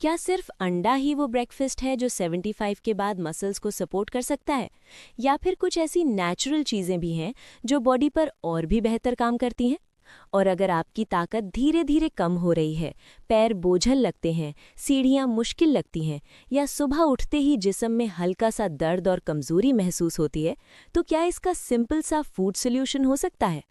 क्या सिर्फ अंडा ही वो ब्रेकफास्ट है जो 75 के बाद मसल्स को सपोर्ट कर सकता है, या फिर कुछ ऐसी नेचुरल चीज़ें भी हैं जो बॉडी पर और भी बेहतर काम करती हैं? और अगर आपकी ताकत धीरे धीरे कम हो रही है, पैर बोझल लगते हैं, सीढ़ियाँ मुश्किल लगती हैं, या सुबह उठते ही जिस्म में हल्का सा दर्द और कमज़ोरी महसूस होती है, तो क्या इसका सिंपल सा फूड सोल्यूशन हो सकता है?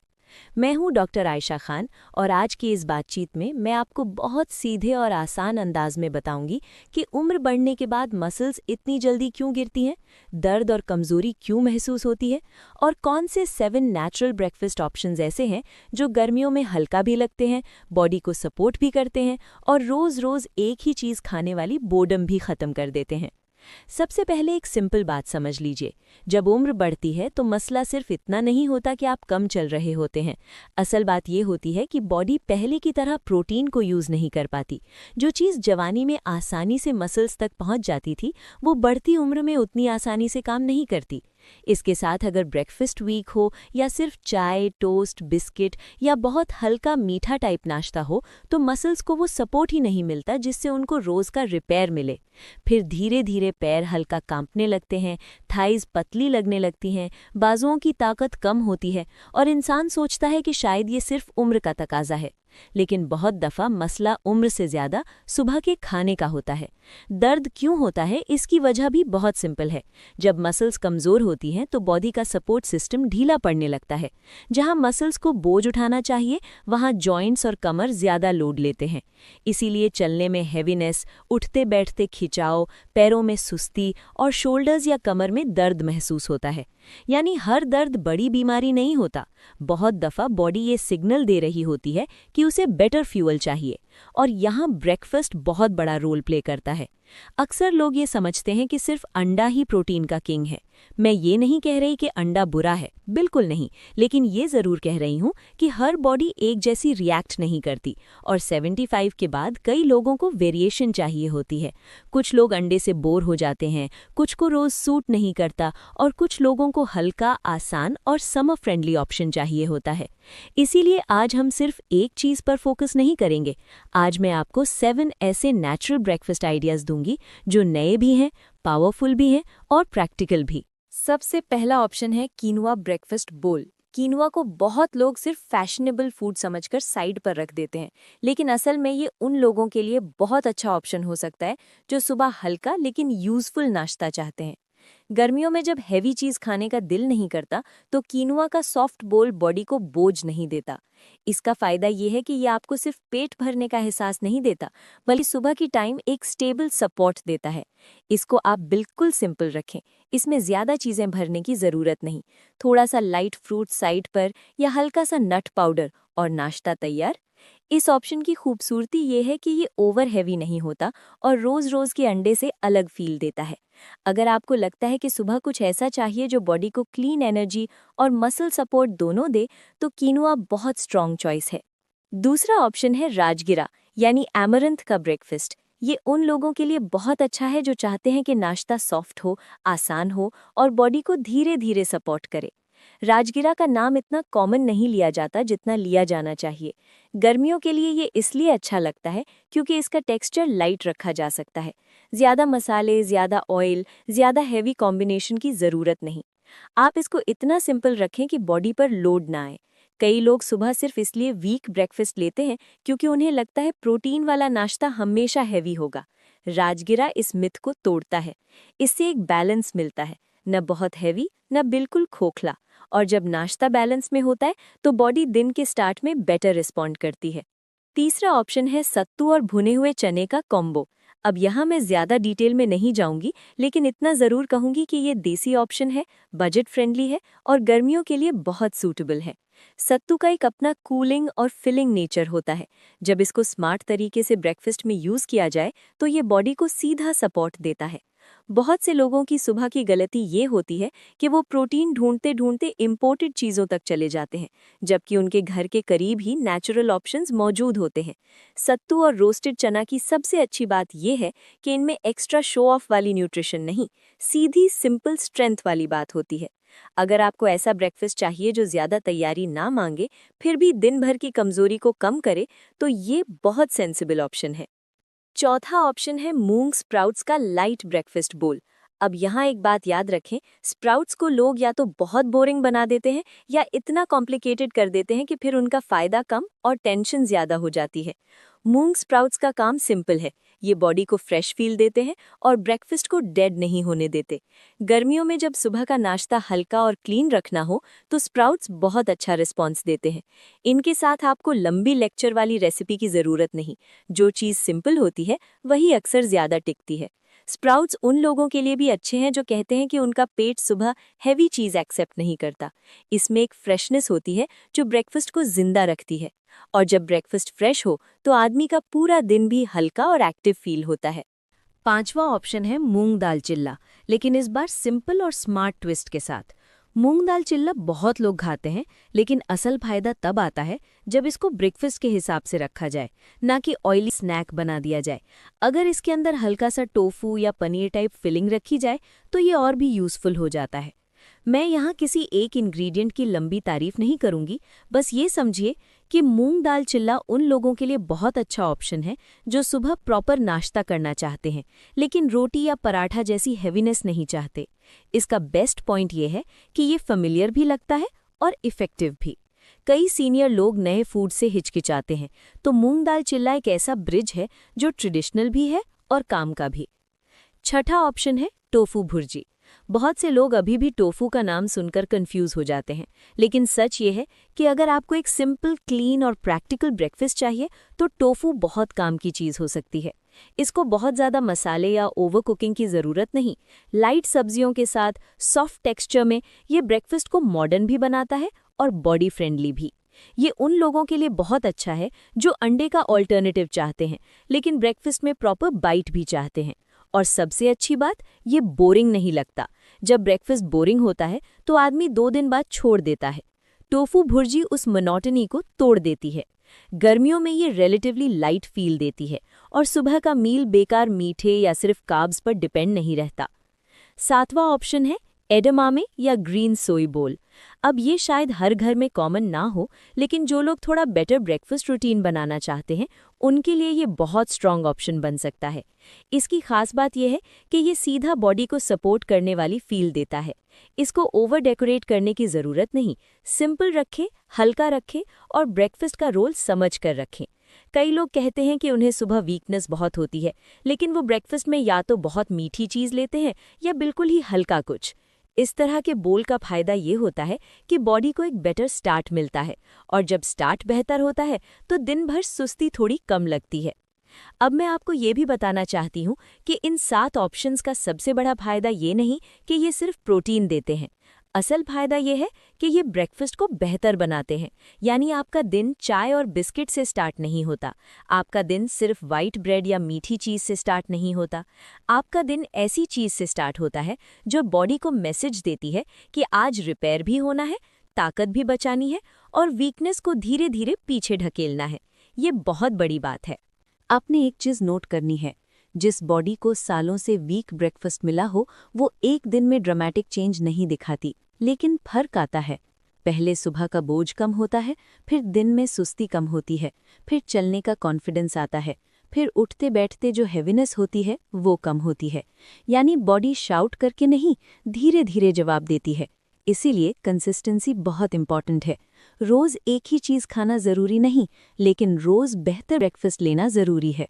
मैं हूं डॉक्टर आयशा खान, और आज की इस बातचीत में मैं आपको बहुत सीधे और आसान अंदाज में बताऊंगी कि उम्र बढ़ने के बाद मसल्स इतनी जल्दी क्यों गिरती हैं, दर्द और कमज़ोरी क्यों महसूस होती है, और कौन से 7 नेचुरल ब्रेकफास्ट ऑप्शंस ऐसे हैं जो गर्मियों में हल्का भी लगते हैं, बॉडी को सपोर्ट भी करते हैं और रोज़-रोज़ एक ही चीज़ खाने वाली बोर्डम भी ख़त्म कर देते हैं। सबसे पहले एक सिंपल बात समझ लीजिए। जब उम्र बढ़ती है तो मसला सिर्फ इतना नहीं होता कि आप कम चल रहे होते हैं। असल बात ये होती है कि बॉडी पहले की तरह प्रोटीन को यूज़ नहीं कर पाती। जो चीज़ जवानी में आसानी से मसल्स तक पहुंच जाती थी, वो बढ़ती उम्र में उतनी आसानी से काम नहीं करती। इसके साथ अगर ब्रेकफास्ट वीक हो, या सिर्फ चाय, टोस्ट, बिस्किट या बहुत हल्का मीठा टाइप नाश्ता हो, तो मसल्स को वो सपोर्ट ही नहीं मिलता जिससे उनको रोज़ का रिपेयर मिले। फिर धीरे धीरे पैर हल्का कांपने लगते हैं, थाइज पतली लगने लगती हैं, बाजुओं की ताकत कम होती है, और इंसान सोचता है कि शायद ये सिर्फ उम्र का तकाजा है। लेकिन बहुत दफ़ा मसला उम्र से ज़्यादा सुबह के खाने का होता है। दर्द क्यों होता है, इसकी वजह भी बहुत सिंपल है। जब मसल्स कमज़ोर होती हैं तो बॉडी का सपोर्ट सिस्टम ढीला पड़ने लगता है। जहां मसल्स को बोझ उठाना चाहिए, वहां जॉइंट्स और कमर ज़्यादा लोड लेते हैं। इसीलिए चलने में हैवीनेस, उठते बैठते खिंचाव, पैरों में सुस्ती और शोल्डर्स या कमर में दर्द महसूस होता है। यानी हर दर्द बड़ी बीमारी नहीं होता। बहुत दफ़ा बॉडी ये सिग्नल दे रही होती है कि उसे बेटर फ्यूल चाहिए, और यहाँ ब्रेकफास्ट बहुत बड़ा रोल प्ले करता है। अक्सर लोग ये समझते हैं कि सिर्फ अंडा ही प्रोटीन का किंग है। मैं ये नहीं कह रही कि अंडा बुरा है, बिल्कुल नहीं, लेकिन ये ज़रूर कह रही हूँ कि हर बॉडी एक जैसी रिएक्ट नहीं करती, और 75 के बाद कई लोगों को वेरिएशन चाहिए होती है। कुछ लोग अंडे से बोर हो जाते हैं, कुछ को रोज़ सूट नहीं करता, और कुछ लोगों को हल्का, आसान और समर फ्रेंडली ऑप्शन चाहिए होता है। इसीलिए आज हम सिर्फ एक चीज़ पर फोकस नहीं करेंगे। आज मैं आपको 7 ऐसे नेचुरल ब्रेकफास्ट आइडियाज़ दूंगी जो नए भी हैं, पावरफुल भी हैं और प्रैक्टिकल भी। सबसे पहला ऑप्शन है कीनोआ ब्रेकफास्ट बोल। कीनोआ को बहुत लोग सिर्फ फैशनेबल फूड समझकर साइड पर रख देते हैं, लेकिन असल में ये उन लोगों के लिए बहुत अच्छा ऑप्शन हो सकता है जो सुबह हल्का लेकिन यूजफुल नाश्ता चाहते हैं। गर्मियों में जब हैवी चीज खाने का दिल नहीं करता, तो कीनोआ का सॉफ्ट बोल बॉडी को बोझ नहीं देता। इसका फायदा ये है कि ये आपको सिर्फ पेट भरने का एहसास नहीं देता, बल्कि सुबह की टाइम एक स्टेबल सपोर्ट देता है। इसको आप बिल्कुल सिंपल रखें, इसमें ज्यादा चीजें भरने की जरूरत नहीं। थोड़ा सा लाइट फ्रूट साइड पर या हल्का सा नट पाउडर, और नाश्ता तैयार। इस ऑप्शन की खूबसूरती ये है कि ये ओवर हैवी नहीं होता और रोज रोज के अंडे से अलग फील देता है। अगर आपको लगता है कि सुबह कुछ ऐसा चाहिए जो बॉडी को क्लीन एनर्जी और मसल सपोर्ट दोनों दे, तो कीनोआ बहुत स्ट्रॉन्ग चॉइस है। दूसरा ऑप्शन है राजगिरा, यानी ऐमरंथ का ब्रेकफास्ट। ये उन लोगों के लिए बहुत अच्छा है जो चाहते हैं कि नाश्ता सॉफ्ट हो, आसान हो और बॉडी को धीरे धीरे सपोर्ट करे। राजगिरा का नाम इतना कॉमन नहीं लिया जाता जितना लिया जाना चाहिए। गर्मियों के लिए ये इसलिए अच्छा लगता है क्योंकि इसका टेक्सचर लाइट रखा जा सकता है। ज़्यादा मसाले, ज़्यादा ऑयल, ज़्यादा हैवी कॉम्बिनेशन की ज़रूरत नहीं। आप इसको इतना सिंपल रखें कि बॉडी पर लोड ना आए। कई लोग सुबह सिर्फ इसलिए वीक ब्रेकफास्ट लेते हैं क्योंकि उन्हें लगता है प्रोटीन वाला नाश्ता हमेशा हैवी होगा। राजगिरा इस मिथ को तोड़ता है। इससे एक बैलेंस मिलता है, न बहुत हैवी न बिल्कुल खोखला। और जब नाश्ता बैलेंस में होता है तो बॉडी दिन के स्टार्ट में बेटर रिस्पॉन्ड करती है। तीसरा ऑप्शन है सत्तू और भुने हुए चने का कॉम्बो। अब यहाँ मैं ज़्यादा डिटेल में नहीं जाऊंगी, लेकिन इतना ज़रूर कहूंगी कि ये देसी ऑप्शन है, बजट फ्रेंडली है और गर्मियों के लिए बहुत सूटेबल है। सत्तू का एक अपना कूलिंग और फिलिंग नेचर होता है। जब इसको स्मार्ट तरीके से ब्रेकफास्ट में यूज़ किया जाए तो ये बॉडी को सीधा सपोर्ट देता है। बहुत से लोगों की सुबह की गलती ये होती है कि वो प्रोटीन ढूंढते ढूंढते इम्पोर्टेड चीज़ों तक चले जाते हैं, जबकि उनके घर के करीब ही नेचुरल ऑप्शंस मौजूद होते हैं। सत्तू और रोस्टेड चना की सबसे अच्छी बात ये है कि इनमें एक्स्ट्रा शो ऑफ वाली न्यूट्रिशन नहीं, सीधी सिंपल स्ट्रेंथ वाली बात होती है। अगर आपको ऐसा ब्रेकफास्ट चाहिए जो ज़्यादा तैयारी ना मांगे, फिर भी दिन भर की कमजोरी को कम करे, तो ये बहुत सेंसिबल ऑप्शन है। चौथा ऑप्शन है मूंग स्प्राउट्स का लाइट ब्रेकफास्ट बोल। अब यहाँ एक बात याद रखें, स्प्राउट्स को लोग या तो बहुत बोरिंग बना देते हैं या इतना कॉम्प्लिकेटेड कर देते हैं कि फिर उनका फायदा कम और टेंशन ज्यादा हो जाती है। मूंग स्प्राउट्स का काम सिंपल है, ये बॉडी को फ्रेश फील देते हैं और ब्रेकफास्ट को डेड नहीं होने देते। गर्मियों में जब सुबह का नाश्ता हल्का और क्लीन रखना हो तो स्प्राउट्स बहुत अच्छा रिस्पॉन्स देते हैं। इनके साथ आपको लंबी लेक्चर वाली रेसिपी की ज़रूरत नहीं, जो चीज़ सिंपल होती है वही अक्सर ज़्यादा टिकती है। स्प्राउट्स उन लोगों के लिए भी अच्छे हैं जो कहते हैं कि उनका पेट सुबह हैवी चीज़ एक्सेप्ट नहीं करता। इसमें एक फ्रेशनेस होती है जो ब्रेकफास्ट को जिंदा रखती है, और जब ब्रेकफास्ट फ्रेश हो तो आदमी का पूरा दिन भी हल्का और एक्टिव फील होता है। पांचवा ऑप्शन है मूंग दाल चिल्ला, लेकिन इस बार सिंपल और स्मार्ट ट्विस्ट के साथ। मूंग दाल चिल्ला बहुत लोग खाते हैं, लेकिन असल फायदा तब आता है जब इसको ब्रेकफास्ट के हिसाब से रखा जाए, ना कि ऑयली स्नैक बना दिया जाए। अगर इसके अंदर हल्का सा टोफू या पनीर टाइप फिलिंग रखी जाए तो ये और भी यूजफुल हो जाता है। मैं यहाँ किसी एक इंग्रेडिएंट की लंबी तारीफ नहीं करूंगी, बस ये समझिए कि मूंग दाल चिल्ला उन लोगों के लिए बहुत अच्छा ऑप्शन है जो सुबह प्रॉपर नाश्ता करना चाहते हैं, लेकिन रोटी या पराठा जैसी हेवीनेस नहीं चाहते। इसका बेस्ट पॉइंट ये है कि ये फेमिलियर भी लगता है और इफ़ेक्टिव भी। कई सीनियर लोग नए फूड से हिचकिचाते हैं, तो मूंग दाल चिल्ला एक ऐसा ब्रिज है जो ट्रेडिशनल भी है और काम का भी। छठा ऑप्शन है टोफू भुर्जी। बहुत से लोग अभी भी टोफू का नाम सुनकर कंफ्यूज हो जाते हैं, लेकिन सच ये है कि अगर आपको एक सिंपल, क्लीन और प्रैक्टिकल ब्रेकफास्ट चाहिए तो टोफू बहुत काम की चीज़ हो सकती है। इसको बहुत ज़्यादा मसाले या ओवर कुकिंग की ज़रूरत नहीं। लाइट सब्जियों के साथ सॉफ्ट टेक्सचर में ये ब्रेकफास्ट को मॉडर्न भी बनाता है और बॉडी फ्रेंडली भी। ये उन लोगों के लिए बहुत अच्छा है जो अंडे का ऑल्टरनेटिव चाहते हैं, लेकिन ब्रेकफास्ट में प्रॉपर बाइट भी चाहते हैं। और सबसे अच्छी बात, ये बोरिंग नहीं लगता। जब ब्रेकफास्ट बोरिंग होता है तो आदमी 2 दिन बाद छोड़ देता है। टोफू भुर्जी उस मोनोटनी को तोड़ देती है। गर्मियों में ये रिलेटिवली लाइट फील देती है और सुबह का मील बेकार मीठे या सिर्फ कार्ब्स पर डिपेंड नहीं रहता। सातवां ऑप्शन है एडमामे या ग्रीन सोई बोल। अब ये शायद हर घर में कॉमन ना हो, लेकिन जो लोग थोड़ा बेटर ब्रेकफास्ट रूटीन बनाना चाहते हैं उनके लिए ये बहुत स्ट्रॉन्ग ऑप्शन बन सकता है। इसकी खास बात यह है कि ये सीधा बॉडी को सपोर्ट करने वाली फील देता है। इसको ओवर डेकोरेट करने की ज़रूरत नहीं, सिंपल रखें, हल्का रखें और ब्रेकफास्ट का रोल समझ कर रखें। कई लोग कहते हैं कि उन्हें सुबह वीकनेस बहुत होती है, लेकिन वो ब्रेकफास्ट में या तो बहुत मीठी चीज़ लेते हैं या बिल्कुल ही हल्का कुछ। इस तरह के बोल का फायदा ये होता है कि बॉडी को एक बेटर स्टार्ट मिलता है, और जब स्टार्ट बेहतर होता है तो दिन भर सुस्ती थोड़ी कम लगती है। अब मैं आपको ये भी बताना चाहती हूँ कि इन 7 ऑप्शंस का सबसे बड़ा फायदा ये नहीं कि ये सिर्फ प्रोटीन देते हैं। असल फायदा ये है कि ये ब्रेकफास्ट को बेहतर बनाते हैं। यानी आपका दिन चाय और बिस्किट से स्टार्ट नहीं होता, आपका दिन सिर्फ वाइट ब्रेड या मीठी चीज़ से स्टार्ट नहीं होता। आपका दिन ऐसी चीज़ से स्टार्ट होता है जो बॉडी को मैसेज देती है कि आज रिपेयर भी होना है, ताकत भी बचानी है और वीकनेस को धीरे धीरे पीछे ढकेलना है। ये बहुत बड़ी बात है। आपने एक चीज़ नोट करनी है, जिस बॉडी को सालों से वीक ब्रेकफास्ट मिला हो वो एक दिन में ड्रामेटिक चेंज नहीं दिखाती, लेकिन फर्क आता है। पहले सुबह का बोझ कम होता है, फिर दिन में सुस्ती कम होती है, फिर चलने का कॉन्फिडेंस आता है, फिर उठते बैठते जो हेवीनेस होती है वो कम होती है। यानी बॉडी शाउट करके नहीं, धीरे धीरे जवाब देती है। इसीलिए कंसिस्टेंसी बहुत इंपॉर्टेंट है। रोज़ एक ही चीज़ खाना ज़रूरी नहीं, लेकिन रोज़ बेहतर ब्रेकफास्ट लेना ज़रूरी है।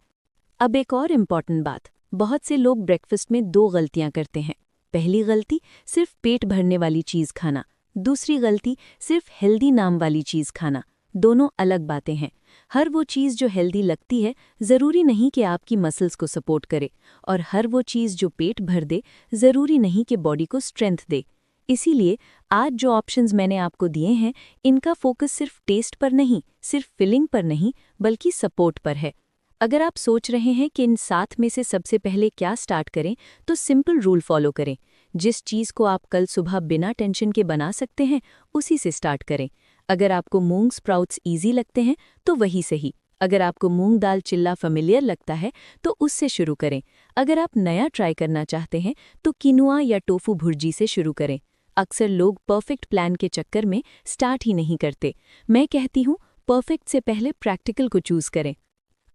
अब एक और इम्पॉर्टेंट बात, बहुत से लोग ब्रेकफास्ट में 2 गलतियां करते हैं। पहली गलती सिर्फ पेट भरने वाली चीज़ खाना, दूसरी गलती सिर्फ हेल्दी नाम वाली चीज़ खाना। दोनों अलग बातें हैं। हर वो चीज़ जो हेल्दी लगती है ज़रूरी नहीं कि आपकी मसल्स को सपोर्ट करे, और हर वो चीज़ जो पेट भर दे ज़रूरी नहीं कि बॉडी को स्ट्रेंथ दे। इसीलिए आज जो ऑप्शंस मैंने आपको दिए हैं, इनका फोकस सिर्फ टेस्ट पर नहीं, सिर्फ फिलिंग पर नहीं, बल्कि सपोर्ट पर है। अगर आप सोच रहे हैं कि इन 7 में से सबसे पहले क्या स्टार्ट करें, तो सिंपल रूल फॉलो करें। जिस चीज़ को आप कल सुबह बिना टेंशन के बना सकते हैं, उसी से स्टार्ट करें। अगर आपको मूंग स्प्राउट्स ईजी लगते हैं तो वही सही। अगर आपको मूंग दाल चिल्ला फेमिलियर लगता है तो उससे शुरू करें। अगर आप नया ट्राई करना चाहते हैं तो किनुआ या टोफू भुर्जी से शुरू करें। अक्सर लोग परफेक्ट प्लान के चक्कर में स्टार्ट ही नहीं करते। मैं कहती हूँ, परफेक्ट से पहले प्रैक्टिकल को चूज़ करें।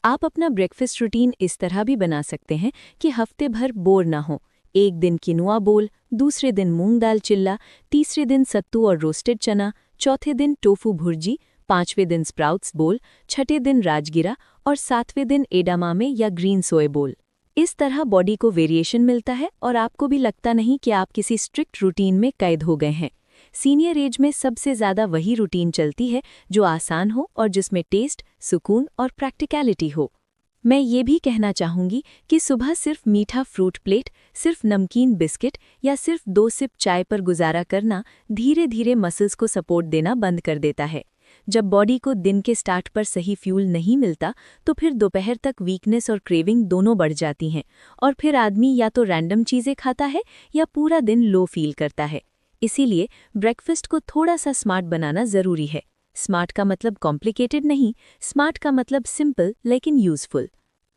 आप अपना ब्रेकफास्ट रूटीन इस तरह भी बना सकते हैं कि हफ्ते भर बोर ना हो। एक दिन किनुआ बोल, दूसरे दिन मूंग दाल चिल्ला, तीसरे दिन सत्तू और रोस्टेड चना, चौथे दिन टोफू भुर्जी, पांचवें दिन स्प्राउट्स बोल, छठे दिन राजगिरा और सातवें दिन एडामामे या ग्रीन सोए बोल। इस तरह बॉडी को वेरिएशन मिलता है और आपको भी लगता नहीं कि आप किसी स्ट्रिक्ट रूटीन में कैद हो गए हैं। सीनियर एज में सबसे ज़्यादा वही रूटीन चलती है जो आसान हो और जिसमें टेस्ट, सुकून और प्रैक्टिकलिटी हो। मैं ये भी कहना चाहूँगी कि सुबह सिर्फ मीठा फ्रूट प्लेट, सिर्फ नमकीन बिस्किट या सिर्फ 2 सिप चाय पर गुजारा करना धीरे धीरे मसल्स को सपोर्ट देना बंद कर देता है। जब बॉडी को दिन के स्टार्ट पर सही फ्यूल नहीं मिलता तो फिर दोपहर तक वीकनेस और क्रेविंग दोनों बढ़ जाती हैं और फिर आदमी या तो रैंडम चीज़ें खाता है या पूरा दिन लो फील करता है। इसीलिए ब्रेकफास्ट को थोड़ा सा स्मार्ट बनाना ज़रूरी है। स्मार्ट का मतलब कॉम्प्लिकेटेड नहीं, स्मार्ट का मतलब सिंपल लेकिन यूज़फुल।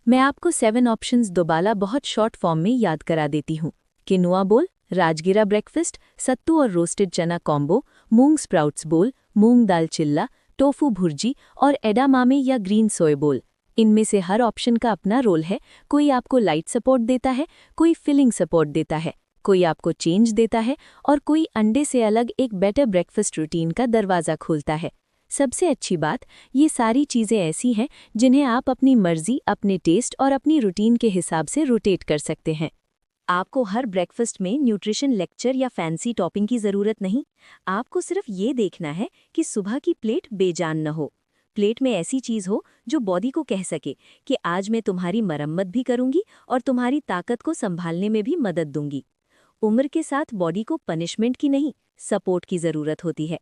मैं आपको 7 ऑप्शंस दोबारा बहुत शॉर्ट फॉर्म में याद करा देती हूँ। किनुआ बोल, राजगिरा ब्रेकफास्ट, सत्तू और रोस्टेड चना कॉम्बो, मूंग स्प्राउट्स बोल, मूंग दाल चिल्ला, टोफू भुर्जी और एडामामे या ग्रीन सोय बोल। इनमें से हर ऑप्शन का अपना रोल है। कोई आपको लाइट सपोर्ट देता है, कोई फिलिंग सपोर्ट देता है, कोई आपको चेंज देता है और कोई अंडे से अलग एक बेटर ब्रेकफास्ट रूटीन का दरवाज़ा खोलता है। सबसे अच्छी बात, ये सारी चीज़ें ऐसी हैं जिन्हें आप अपनी मर्जी, अपने टेस्ट और अपनी रूटीन के हिसाब से रोटेट कर सकते हैं। आपको हर ब्रेकफास्ट में न्यूट्रिशन लेक्चर या फैंसी टॉपिंग की ज़रूरत नहीं। आपको सिर्फ ये देखना है कि सुबह की प्लेट बेजान न हो। प्लेट में ऐसी चीज़ हो जो बॉडी को कह सके कि आज मैं तुम्हारी मरम्मत भी करूंगी और तुम्हारी ताकत को संभालने में भी मदद दूंगी। उम्र के साथ बॉडी को पनिशमेंट की नहीं, सपोर्ट की ज़रूरत होती है।